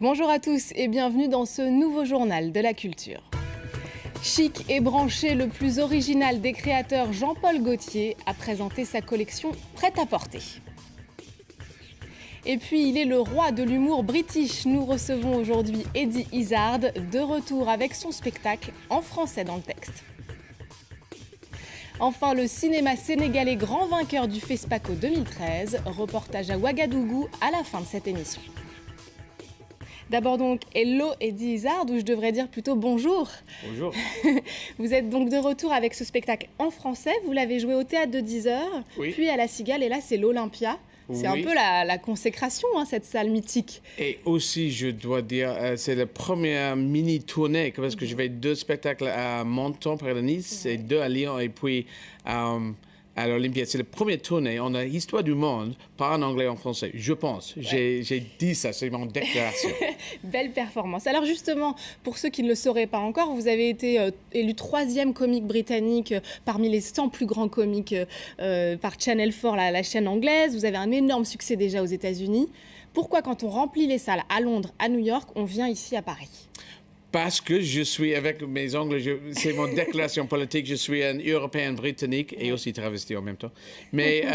Bonjour à tous et bienvenue dans ce nouveau journal de la culture. Chic et branché, le plus original des créateurs Jean-Paul Gaultier a présenté sa collection Prêt-à-porter. Et puis il est le roi de l'humour british. Nous recevons aujourd'hui Eddie Izzard, de retour avec son spectacle en français dans le texte. Enfin, le cinéma sénégalais grand vainqueur du FESPACO 2013, reportage à Ouagadougou à la fin de cette émission. D'abord donc, hello Eddie Izzard, ou je devrais dire plutôt bonjour. Bonjour. Vous êtes donc de retour avec ce spectacle en français. Vous l'avez joué au Théâtre de 10 heures, Oui. puis à la Cigale, et là c'est l'Olympia. C'est un Oui. peu la consécration, hein, cette salle mythique. Et aussi, je dois dire, c'est la première mini-tournée, parce que je fais 2 spectacles à Menton, près de Nice, et 2 à Lyon, et puis à l'Olympia. C'est la première tournée. On a l'histoire du monde, pas en anglais, en français, je pense. Ouais. J'ai dit ça, c'est mon déclaration. Belle performance. Alors justement, pour ceux qui ne le sauraient pas encore, vous avez été élu 3e comique britannique parmi les 100 plus grands comiques par Channel 4, la chaîne anglaise. Vous avez un énorme succès déjà aux États-Unis. Pourquoi, quand on remplit les salles à Londres, à New York, on vient ici à Paris ? Parce que je suis, avec mes ongles, c'est mon déclaration politique, je suis un Européen britannique et aussi travesti en même temps. Mais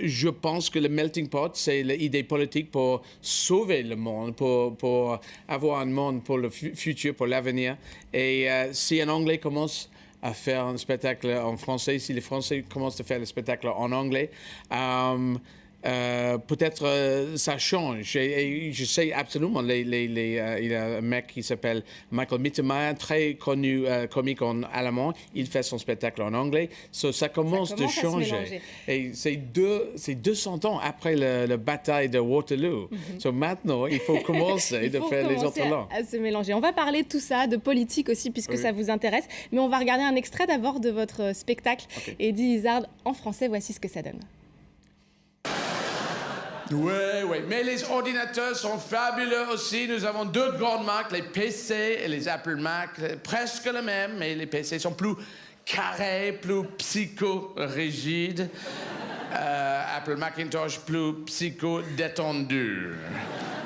je pense que le melting pot, c'est l'idée politique pour sauver le monde, pour avoir un monde pour le futur, pour l'avenir. Et si un Anglais commence à faire un spectacle en français, si les Français commencent à faire le spectacle en anglais, peut-être ça change. Et je sais absolument, il y a un mec qui s'appelle Michael Mittermeier, très connu comique en allemand. Il fait son spectacle en anglais. Ça commence de changer. Et c'est 200 ans après la bataille de Waterloo. Maintenant, il faut commencer de faire les autres langues. À se mélanger. On va parler de tout ça, de politique aussi, puisque ça vous intéresse. Mais on va regarder un extrait d'abord de votre spectacle. Okay. Eddie Izzard, en français, voici ce que ça donne. Oui, mais les ordinateurs sont fabuleux aussi. Nous avons 2 grandes marques, les PC et les Apple Mac, presque les mêmes, mais les PC sont plus carrés, plus psycho-rigides. Apple Macintosh plus psycho-détendu.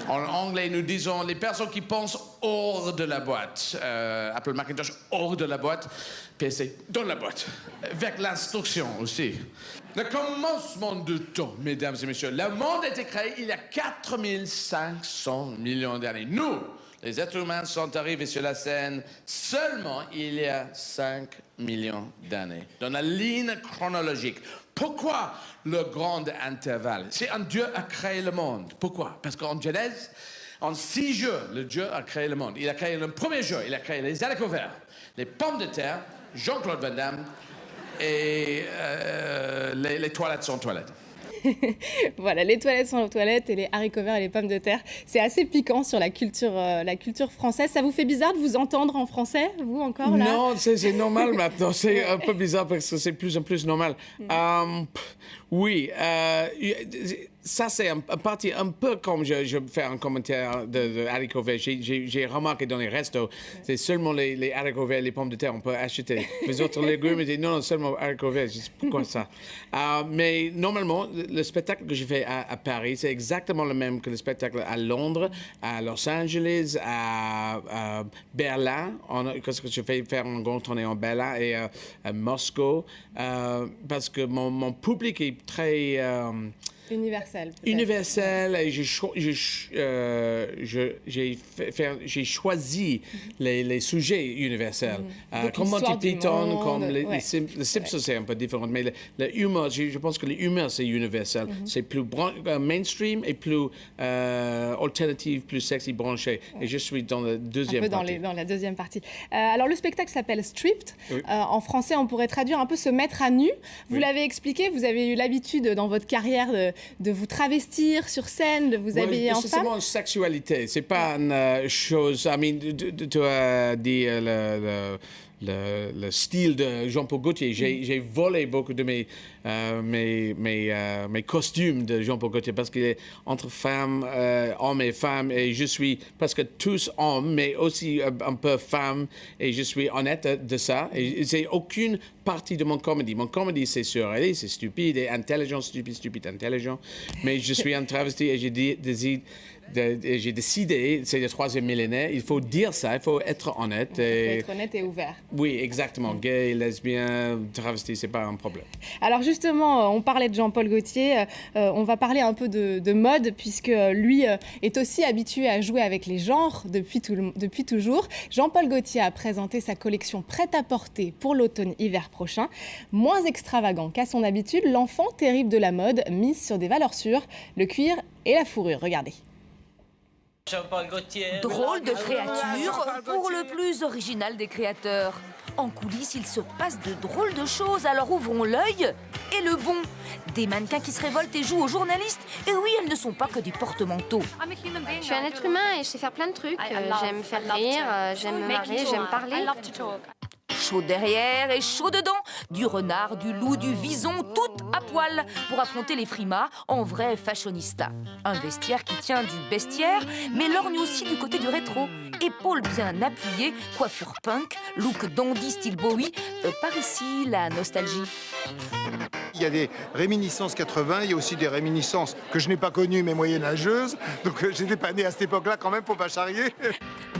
En anglais, nous disons les personnes qui pensent hors de la boîte. Apple Macintosh hors de la boîte, PC dans la boîte, avec l'instruction aussi. Le commencement du temps, mesdames et messieurs. Le monde a été créé il y a 4500 millions d'années. Nous, les êtres humains, sont arrivés sur la scène seulement il y a 5 millions d'années, dans la ligne chronologique. Pourquoi le grand intervalle? C'est un Dieu a créé le monde. Pourquoi? Parce qu'en Genèse, en 6 jours, le Dieu a créé le monde. Il a créé le premier jour, il a créé les haricots verts, les pommes de terre, Jean-Claude Van Damme et les toilettes sans toilettes. Voilà, les toilettes sont aux toilettes et les haricots verts et les pommes de terre. C'est assez piquant sur la culture française. Ça vous fait bizarre de vous entendre en français, vous, encore, là? Non, c'est normal maintenant. C'est un peu bizarre parce que c'est plus en plus normal. Oui, ça c'est un parti un peu comme je fais un commentaire de haricots verts. J'ai remarqué dans les restos, c'est seulement les haricots verts, les pommes de terre, on peut acheter. Les autres légumes, je dis non, seulement haricots verts. Je dis pourquoi ça? Mais normalement, le spectacle que j'ai fait à Paris, c'est exactement le même que le spectacle à Londres, à Los Angeles, à Berlin, parce que je fais faire un grand tournée en Berlin et à Moscou, parce que mon public est très... Universel. Universel, et j'ai choisi les sujets universels. Comme Monty Python, comme les Simpsons, c'est un peu différent, mais le humour, je pense que l'humour, c'est universel. C'est plus mainstream et plus alternative, plus sexy, branché. Et je suis dans la deuxième partie. Dans la deuxième partie. Alors, le spectacle s'appelle Stripped. Oui. En français, on pourrait traduire un peu se mettre à nu. Vous l'avez expliqué, vous avez eu l'habitude dans votre carrière de vous travestir sur scène, de vous habiller en femme. C'est mon sexualité, c'est pas une chose... tu as dit le style de Jean-Paul Gaultier. J'ai volé beaucoup de mes costumes de Jean-Paul Gaultier parce qu'il est entre femmes, hommes et femmes, et je suis presque tous hommes, mais aussi un peu femme, et je suis honnête de ça. Et c'est aucune partie de mon comédie. Mon comédie, c'est surréaliste, c'est stupide et intelligent, stupide, stupide, intelligent. Mais je suis un travesti et j'ai décidé, c'est le 3e millénaire, il faut dire ça, il faut être honnête. Il faut être honnête et ouvert. Oui, exactement. Gay, lesbien, travesti, c'est pas un problème. Alors justement, on parlait de Jean-Paul Gaultier, on va parler un peu de mode, puisque lui est aussi habitué à jouer avec les genres depuis toujours. Jean-Paul Gaultier a présenté sa collection prêt-à-porter pour l'automne-hiver prochain. Moins extravagant qu'à son habitude, l'enfant terrible de la mode mise sur des valeurs sûres, le cuir et la fourrure. Regardez. Drôle de créature pour le plus original des créateurs. En coulisses, il se passe de drôles de choses, alors ouvrons l'œil et le bon. Des mannequins qui se révoltent et jouent aux journalistes. Et oui, elles ne sont pas que des porte-manteaux. Je suis un être humain et je sais faire plein de trucs. J'aime faire rire, j'aime me marrer, j'aime parler. Chaud derrière et chaud dedans. Du renard, du loup, du vison, tout à poil pour affronter les frimas en vrai fashionista. Un vestiaire qui tient du bestiaire, mais lorgne aussi du côté du rétro. Épaules bien appuyées, coiffure punk, look dandy style Bowie. Par ici, la nostalgie. Il y a des réminiscences 80, il y a aussi des réminiscences que je n'ai pas connues mais moyenâgeuses. Donc j'étais pas né à cette époque-là quand même, faut pas charrier.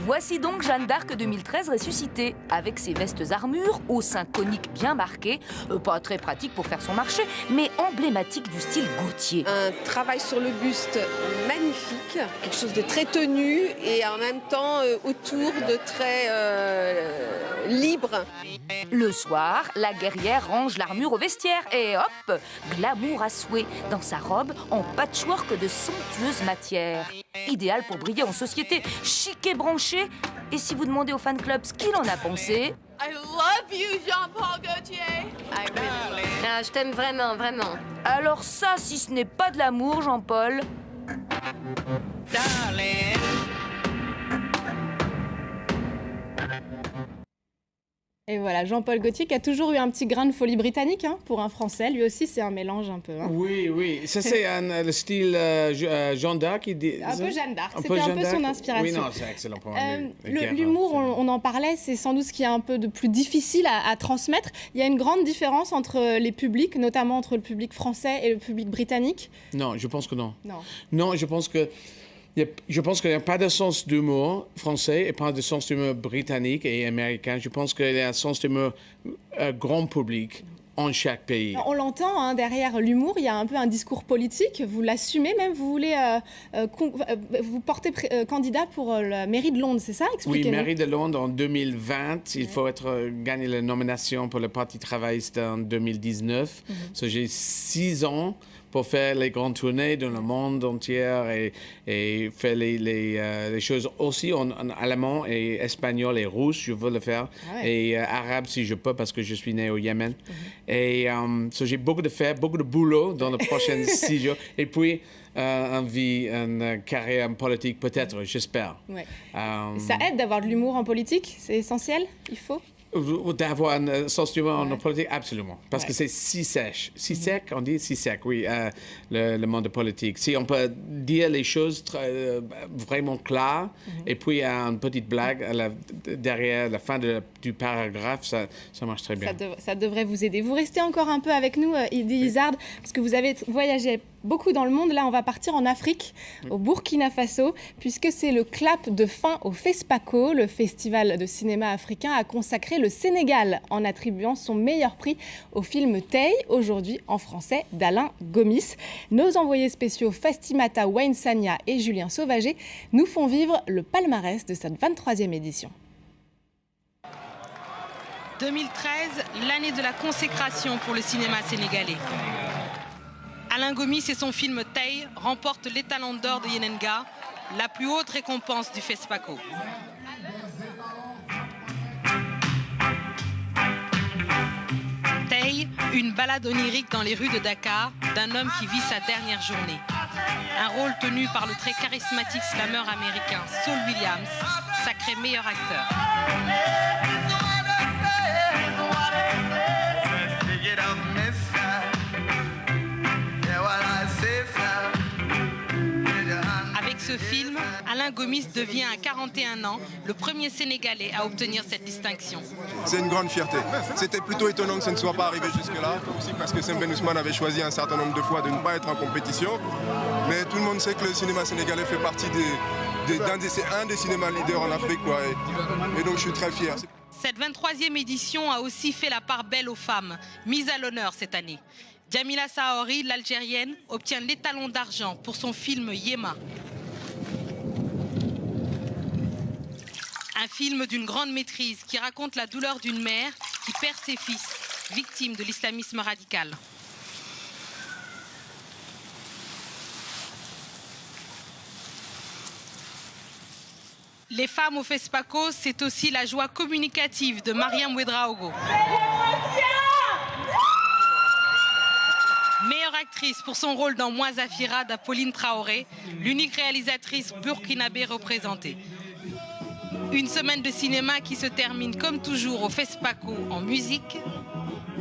Voici donc Jeanne d'Arc 2013 ressuscitée, avec ses vestes armures, au sein conique bien marqué, pas très pratique pour faire son marché, mais emblématique du style Gaultier. Un travail sur le buste magnifique, quelque chose de très tenu et en même temps autour de très libre. Le soir, la guerrière range l'armure au vestiaire et hop, glamour à souhait dans sa robe en patchwork de somptueuse matière. Idéal pour briller en société, chic et branché. Et si vous demandez au fan club ce qu'il en a pensé... I love you, Jean-Paul Gaultier. I really love you. Ah, je t'aime vraiment, vraiment. Alors ça, si ce n'est pas de l'amour, Jean-Paul... Et voilà, Jean-Paul Gaultier qui a toujours eu un petit grain de folie britannique, hein, pour un Français. Lui aussi, c'est un mélange un peu. Hein. Oui, oui. Ça, c'est le style Jeanne d'Arc. Un peu Jeanne d'Arc. C'était un peu son inspiration. Oui, non, c'est excellent pour moi. L'humour, on en parlait, c'est sans doute ce qui est un peu de plus difficile à transmettre. Il y a une grande différence entre les publics, notamment entre le public français et le public britannique. Non, je pense que non. Non. Non, je pense que... Je pense qu'il n'y a pas de sens d'humour français et pas de sens d'humour britannique et américain. Je pense qu'il y a un sens d'humour grand public en chaque pays. On l'entend, hein, derrière l'humour, il y a un peu un discours politique. Vous l'assumez même, vous voulez vous porter candidat pour la mairie de Londres, c'est ça? Oui, mairie de Londres en 2020. Il faut gagner la nomination pour le Parti travailliste en 2019. So, j'ai 6 ans pour faire les grandes tournées dans le monde entier et faire les choses aussi en allemand et espagnol et russe, je veux le faire, et arabe si je peux parce que je suis né au Yémen. Et so j'ai beaucoup de boulot dans les prochains 6 jours. Et puis, une carrière politique peut-être, j'espère. Ouais. Ça aide d'avoir de l'humour en politique, c'est essentiel, il faut? D'avoir un sens d'humour en politique, absolument. Parce que c'est si sec. Si sec, on dit si sec, oui, le monde politique. Si on peut dire les choses vraiment claires, et puis une petite blague derrière la fin du paragraphe, ça marche très bien. Ça devrait vous aider. Vous restez encore un peu avec nous, Idy Izard, parce que vous avez voyagé beaucoup dans le monde. Là, on va partir en Afrique, au Burkina Faso, puisque c'est le clap de fin au FESPACO, le festival de cinéma africain, a consacré le Sénégal en attribuant son meilleur prix au film Tay, aujourd'hui en français, d'Alain Gomis. Nos envoyés spéciaux Fastimata Wainsania et Julien Sauvager nous font vivre le palmarès de cette 23e édition. 2013, l'année de la consécration pour le cinéma sénégalais. Alain Gomis et son film Tay remportent l'étalon d'or de Yenenga, la plus haute récompense du FESPACO. Tay, une balade onirique dans les rues de Dakar d'un homme qui vit sa dernière journée. Un rôle tenu par le très charismatique slammer américain Saul Williams, sacré meilleur acteur. Avec ce ce film, Alain Gomis devient à 41 ans le premier Sénégalais à obtenir cette distinction. C'est une grande fierté. C'était plutôt étonnant que ça ne soit pas arrivé jusque-là, aussi parce que Sembène Ousmane avait choisi un certain nombre de fois de ne pas être en compétition. Mais tout le monde sait que le cinéma sénégalais fait partie un des cinémas leaders en Afrique, quoi. Et donc je suis très fier. Cette 23e édition a aussi fait la part belle aux femmes, mises à l'honneur cette année. Djamila Saori, l'Algérienne, obtient l'étalon d'argent pour son film Yéma. Un film d'une grande maîtrise qui raconte la douleur d'une mère qui perd ses fils, victimes de l'islamisme radical. Les femmes au FESPACO, c'est aussi la joie communicative de Mariam Ouedraogo. Meilleure actrice pour son rôle dans Moi Zafira d'Apolline Traoré, l'unique réalisatrice burkinabé représentée. Une semaine de cinéma qui se termine comme toujours au FESPACO en musique.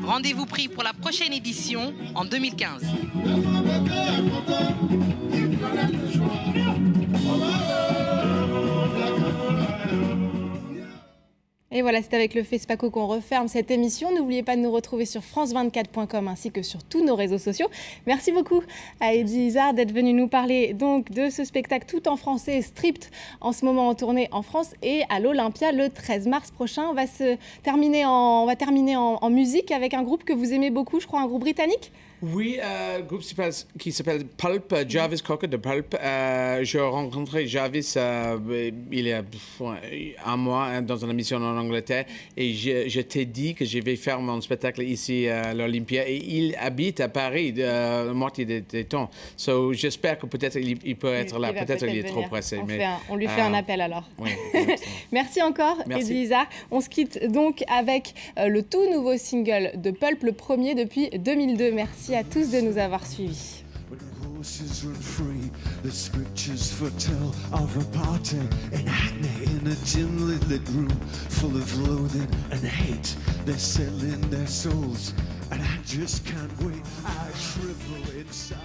Rendez-vous pris pour la prochaine édition en 2015. Et voilà, c'est avec le FESPACO qu'on referme cette émission. N'oubliez pas de nous retrouver sur france24.com ainsi que sur tous nos réseaux sociaux. Merci beaucoup à Eddie Izzard d'être venu nous parler donc de ce spectacle tout en français, Stripped, en ce moment en tournée en France et à l'Olympia le 13 mars prochain. On va terminer en musique avec un groupe que vous aimez beaucoup, je crois, un groupe britannique. Oui, un groupe qui s'appelle Pulp, Jarvis Cocker de Pulp. J'ai rencontré Jarvis il y a un mois dans une émission en Angleterre et je t'ai dit que je vais faire mon spectacle ici à l'Olympia et il habite à Paris la moitié des temps. So, j'espère que peut-être il peut être là. Peut-être qu'il est trop pressé. On lui fait un appel alors. Oui, Merci encore, Eddie Izzard. On se quitte donc avec le tout nouveau single de Pulp, le premier depuis 2002. Merci à tous de nous avoir suivis. Horses run free, the scriptures foretell of a party in Hackney in a dimly lit room full of loathing and hate. They're selling their souls, and I just can't wait. I shrivel inside.